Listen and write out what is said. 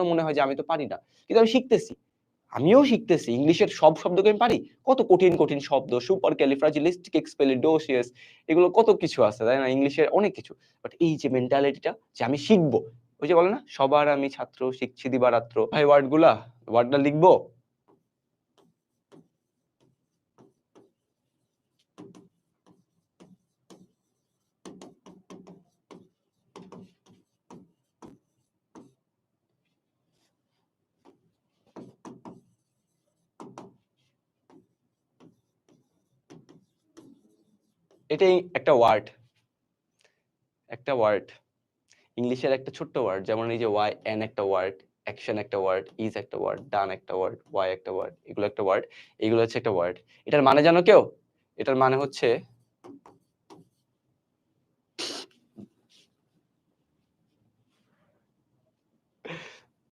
মনে হয় যে আমি তো পারি না, কিন্তু আমি শিখতেছি। আমিও শিখতেছি। ইংলিশের সব শব্দকে আমি পারি। কত কঠিন, কঠিন শব্দ, সুপারক্যালিফ্রাজিলিস্টিক এক্সপেলিডোসিয়াস, এগুলো কত কিছু আছে, তাই না? ইংলিশের অনেক কিছু। বাট এই যে মেন্টালিটিটা যে আমি শিখবো, ওই যে বলে না, সবার আমি ছাত্র, শিখছি দিবারাত্র। ভাই ওয়ার্ডটা লিখবো? এটাই একটা ওয়ার্ড, একটা ওয়ার্ড। ইংলিশের একটা ছোট্ট ওয়ার্ড, যেমন এই যে ওয়াই এন একটা ওয়ার্ড, অ্যাকশন একটা ওয়ার্ড, ইজ একটা ওয়ার্ড, ডান একটা ওয়ার্ড, ওয়াই একটা ওয়ার্ড, এগুলো একটা ওয়ার্ড, এগুলো হচ্ছে একটা ওয়ার্ড। এটার মানে জানো কেউ? এটার মানে হচ্ছে